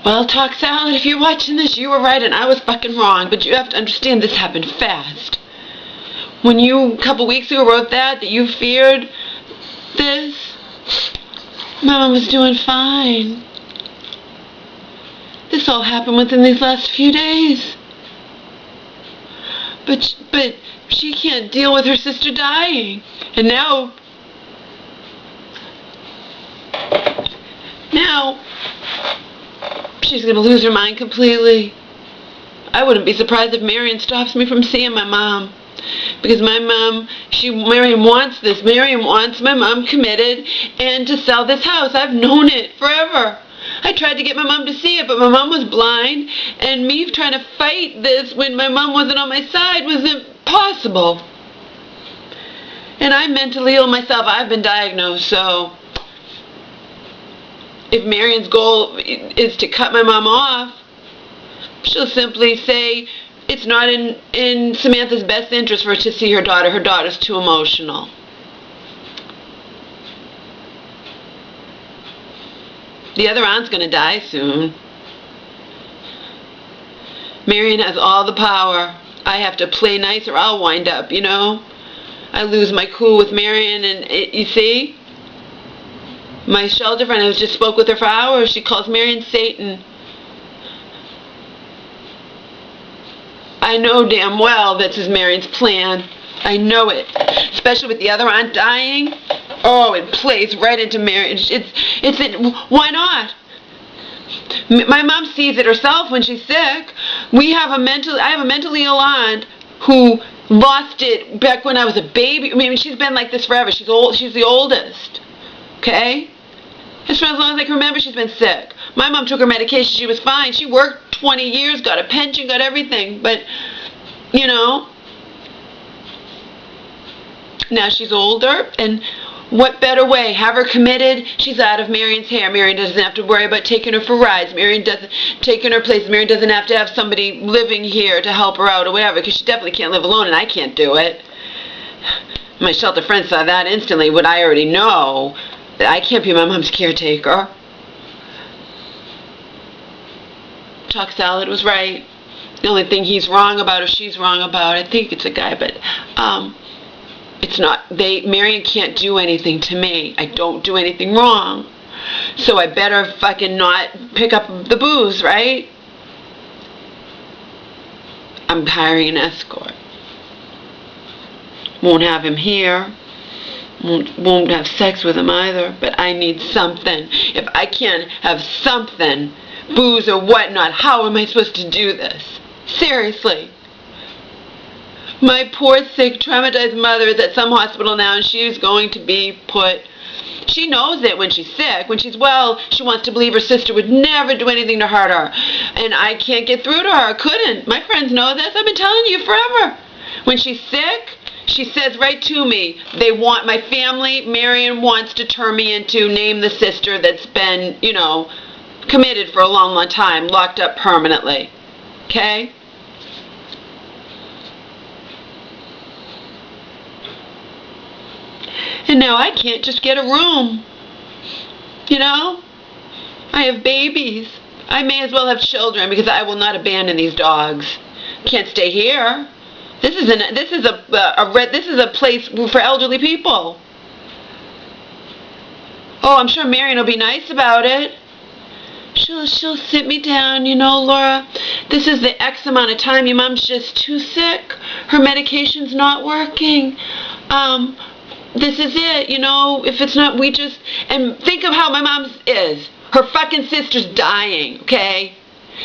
Well, Talk Salad, if you're watching this, you were right and I was fucking wrong. But you have to understand this happened fast. When you, a couple weeks ago, wrote that you feared this, Mama was doing fine. This all happened within these last few days. But she can't deal with her sister dying. And now she's going to lose her mind completely. I wouldn't be surprised if Marion stops me from seeing my mom. Because my mom, Marion wants this. Marion wants my mom committed and to sell this house. I've known it forever. I tried to get my mom to see it, but my mom was blind. And me trying to fight this when my mom wasn't on my side was impossible. And I'm mentally ill myself. I've been diagnosed, so if Marion's goal is to cut my mom off, she'll simply say it's not in Samantha's best interest for her to see her daughter. Her daughter's too emotional. The other aunt's going to die soon. Marion has all the power. I have to play nice or I'll wind up, you know. I lose my cool with Marion and you see? My shelter friend, I just spoke with her for hours. She calls Marion Satan. I know damn well this is Marion's plan. I know it. Especially with the other aunt dying. Oh, it plays right into Marion. Why not? My mom sees it herself when she's sick. I have a mentally ill aunt who lost it back when I was a baby. I mean, she's been like this forever. She's old. She's the oldest. Okay? As long as I can remember, she's been sick. My mom took her medication. She was fine. She worked 20 years, got a pension, got everything. But, you know, now she's older. And what better way? Have her committed. She's out of Marion's hair. Marion doesn't have to worry about taking her for rides. Marion doesn't taking her place. Marion doesn't have to have somebody living here to help her out or whatever, because she definitely can't live alone, and I can't do it. My shelter friend saw that instantly, what I already know. I can't be my mom's caretaker. Talk Salad was right. The only thing he's wrong about or she's wrong about, I think it's a guy, but it's not. Marion can't do anything to me. I don't do anything wrong. So I better fucking not pick up the booze, right? I'm hiring an escort. Won't have him here. Won't have sex with him either, but I need something. If I can't have something, booze or whatnot, how am I supposed to do this? Seriously. My poor, sick, traumatized mother is at some hospital now, and she's going to be put... She knows it when she's sick. When she's well, she wants to believe her sister would never do anything to hurt her. And I can't get through to her. I couldn't. My friends know this. I've been telling you forever. When she's sick... She says right to me, they want my family, Marion wants to turn me into, name the sister that's been, you know, committed for a long, long time, locked up permanently. Okay? And now I can't just get a room. You know? I have babies. I may as well have children because I will not abandon these dogs. Can't stay here. This is a place for elderly people. Oh, I'm sure Marion will be nice about it. She'll sit me down, you know, Laura. This is the X amount of time. Your mom's just too sick. Her medication's not working. This is it, you know. If it's not, and think of how my mom is. Her fucking sister's dying, okay?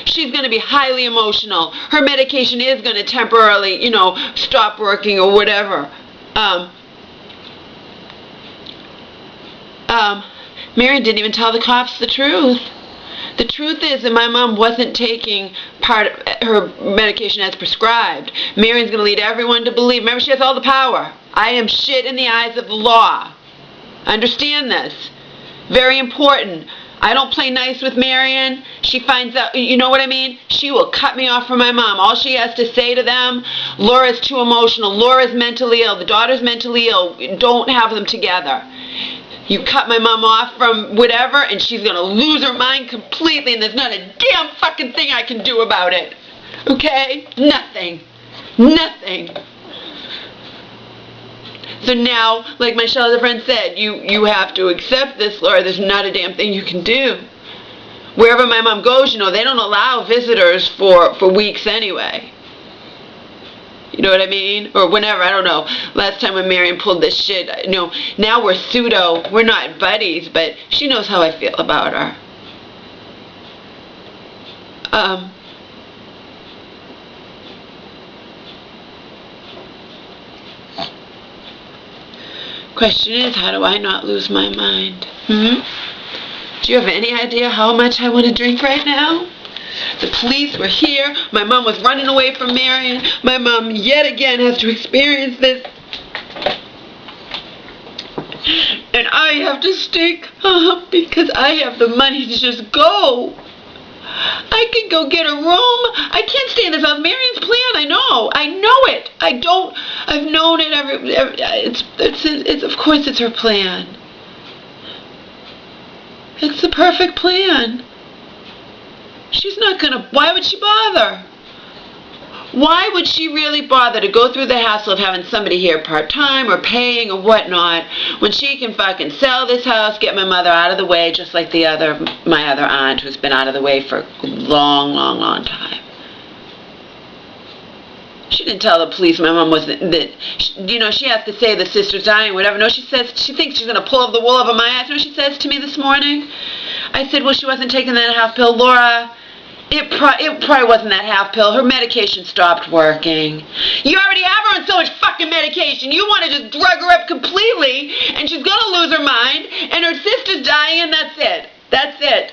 She's going to be highly emotional. Her medication is going to temporarily, you know, stop working or whatever. Marion didn't even tell the cops the truth. The truth is that my mom wasn't taking part of her medication as prescribed. Marion's going to lead everyone to believe. Remember, she has all the power. I am shit in the eyes of the law. Understand this. Very important. I don't play nice with Marion. She finds out, you know what I mean? She will cut me off from my mom. All she has to say to them, Laura's too emotional. Laura's mentally ill. The daughter's mentally ill. Don't have them together. You cut my mom off from whatever, and she's going to lose her mind completely, and there's not a damn fucking thing I can do about it. Okay? Nothing. Nothing. So now, like my shelter friend said, you have to accept this, Laura. There's not a damn thing you can do. Wherever my mom goes, you know, they don't allow visitors for weeks anyway. You know what I mean? Or whenever, I don't know. Last time when Marion pulled this shit, you know, now we're not buddies, but she knows how I feel about her. Question is, how do I not lose my mind? Do you have any idea how much I want to drink right now? The police were here. My mom was running away from Marion. My mom yet again has to experience this. And I have to stay calm because I have the money to just go. I can go get a room. I can't stay in this house. Marion's plan, I know. I know it. I've known it of course it's her plan. It's the perfect plan. She's not gonna, why would she bother? Why would she really bother to go through the hassle of having somebody here part-time or paying or whatnot when she can fucking sell this house, get my mother out of the way, just like my other aunt who's been out of the way for a long, long, long time. She didn't tell the police my mom wasn't, you know, she has to say the sister's dying, whatever. No, she thinks she's going to pull the wool over my eyes. You know what she says to me this morning? I said, well, she wasn't taking that half pill. Laura, it probably wasn't that half pill. Her medication stopped working. You already have her on so much fucking medication. You want to just drug her up completely, and she's going to lose her mind, and her sister's dying, and that's it. That's it.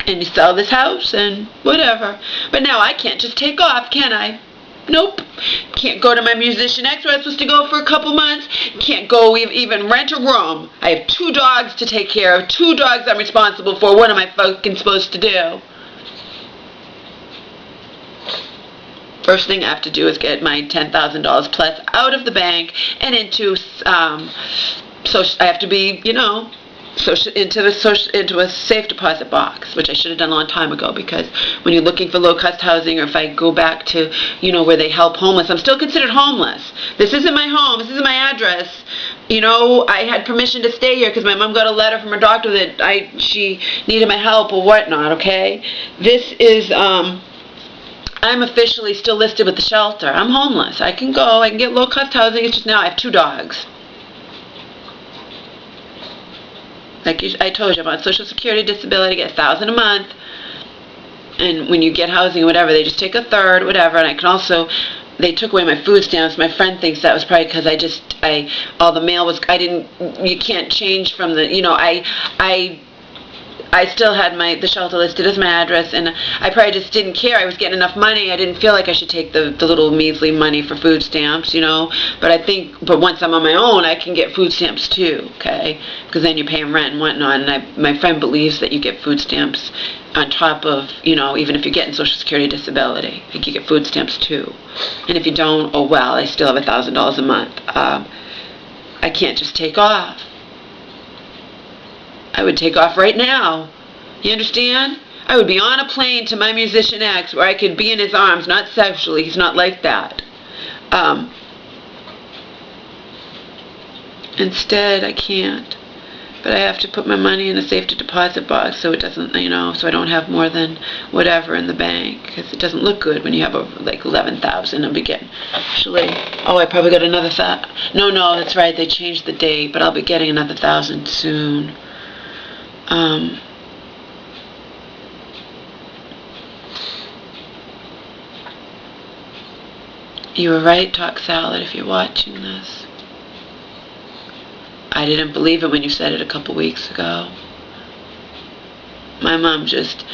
And you sell this house, and whatever. But now I can't just take off, can I? Nope. Can't go to my musician ex where I was supposed to go for a couple months. Can't go even rent a room. I have 2 dogs to take care of. 2 dogs I'm responsible for. What am I fucking supposed to do? First thing I have to do is get my $10,000 plus out of the bank and into, so I have to be, you know, into a safe deposit box, which I should have done a long time ago, because when you're looking for low-cost housing, or if I go back to, you know, where they help homeless, I'm still considered homeless. This isn't my home. This isn't my address. You know, I had permission to stay here because my mom got a letter from her doctor that she needed my help or whatnot, okay? This is, I'm officially still listed with the shelter. I'm homeless. I can go. I can get low-cost housing. It's just now I have 2 dogs. Like I told you, I'm on Social Security disability, get $1,000 a month, and when you get housing or whatever, they just take a third, whatever. And I can also, they took away my food stamps. My friend thinks that was probably because all the mail was, you can't change from the, you know, I still had the shelter listed as my address, and I probably just didn't care. I was getting enough money. I didn't feel like I should take the little measly money for food stamps, you know. But once I'm on my own, I can get food stamps too, okay? Because then you're paying rent and whatnot, and my friend believes that you get food stamps on top of, you know, even if you're getting Social Security disability. I think you get food stamps too. And if you don't, oh well, I still have $1,000 a month. I can't just take off. I would take off right now. You understand? I would be on a plane to my musician ex where I could be in his arms, not sexually. He's not like that. Instead, I can't. But I have to put my money in a safe deposit box so it doesn't, you know, so I don't have more than whatever in the bank. Because it doesn't look good when you have like 11,000. I'll be getting, actually, I probably got another no, that's right. They changed the date, but I'll be getting another 1,000 soon. You were right, Talk Salad, if you're watching this. I didn't believe it when you said it a couple weeks ago. My mom just,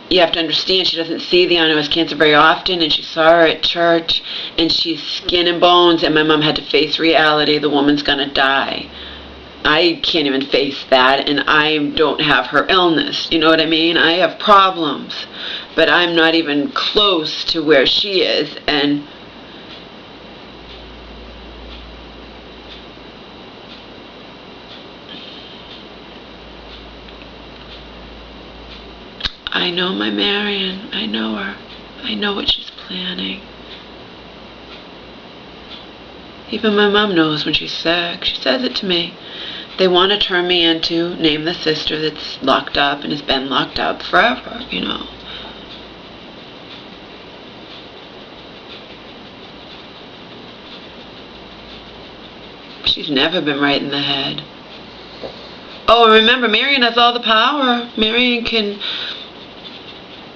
you have to understand, she doesn't see the honor cancer very often, and she saw her at church, and she's skin and bones, and my mom had to face reality. The woman's gonna die. I can't even face that, and I don't have her illness. You know what I mean? I have problems, but I'm not even close to where she is, and I know my Marion. I know her. I know what she's planning. Even my mom knows when she's sick. She says it to me. They want to turn me into, name the sister that's locked up and has been locked up forever, you know. She's never been right in the head. Oh, remember, Marion has all the power. Marion can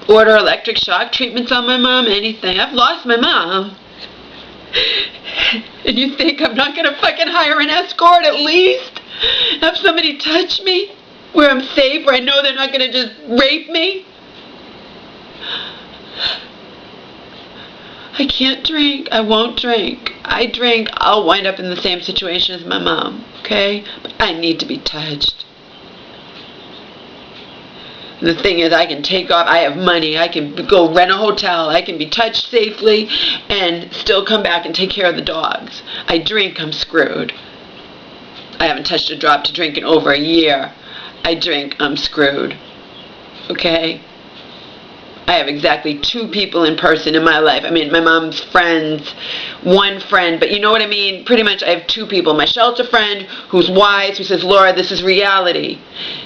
order electric shock treatments on my mom, anything. I've lost my mom. And you think I'm not going to fucking hire an escort at least? Have somebody touch me where I'm safe, where I know they're not going to just rape me? I can't drink. I won't drink. I drink, I'll wind up in the same situation as my mom, okay? But I need to be touched. And the thing is, I can take off, I have money, I can go rent a hotel, I can be touched safely and still come back and take care of the dogs. I drink, I'm screwed. I haven't touched a drop to drink in over a year. I drink, I'm screwed. Okay? I have exactly 2 people in person in my life. I mean, my mom's friends, 1 friend, but you know what I mean? Pretty much I have 2 people. My shelter friend, who's wise, who says, Laura, this is reality.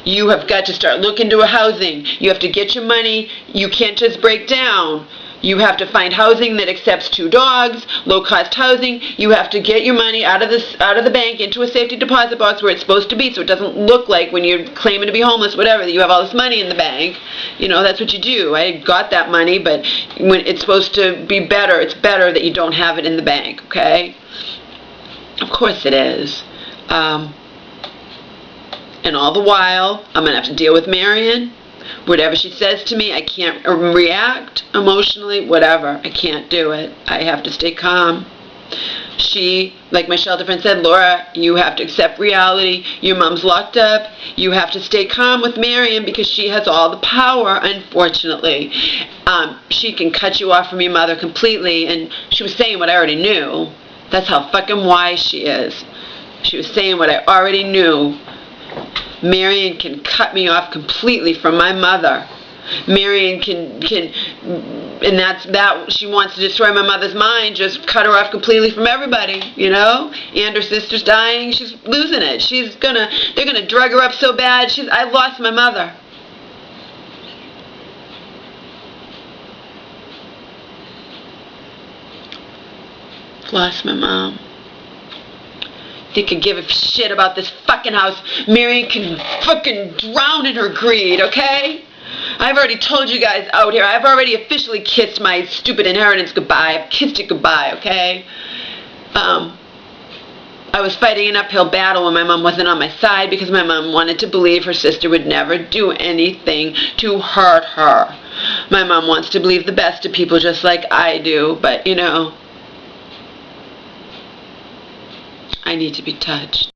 You have got to start looking to a housing. You have to get your money. You can't just break down. You have to find housing that accepts 2 dogs, low-cost housing. You have to get your money out of the bank into a safety deposit box where it's supposed to be, so it doesn't look like when you're claiming to be homeless, whatever, that you have all this money in the bank. You know, that's what you do. I got that money, but when it's supposed to be better, it's better that you don't have it in the bank, okay? Of course it is. And all the while, I'm going to have to deal with Marion. Whatever she says to me, I can't react emotionally, whatever. I can't do it. I have to stay calm. She, like my shelter friend said, Laura, you have to accept reality. Your mom's locked up. You have to stay calm with Marion because she has all the power, unfortunately. She can cut you off from your mother completely, and she was saying what I already knew. That's how fucking wise she is. She was saying what I already knew. Marion can cut me off completely from my mother. Marion and that she wants to destroy my mother's mind, just cut her off completely from everybody, you know? And her sister's dying, she's losing it. They're gonna drug her up so bad, I lost my mother. Lost my mom. They could give a shit about this fucking house. Marion can fucking drown in her greed, okay? I've already told you guys out here, I've already officially kissed my stupid inheritance goodbye. I've kissed it goodbye, okay? I was fighting an uphill battle when my mom wasn't on my side because my mom wanted to believe her sister would never do anything to hurt her. My mom wants to believe the best of people just like I do, but, you know, I need to be touched.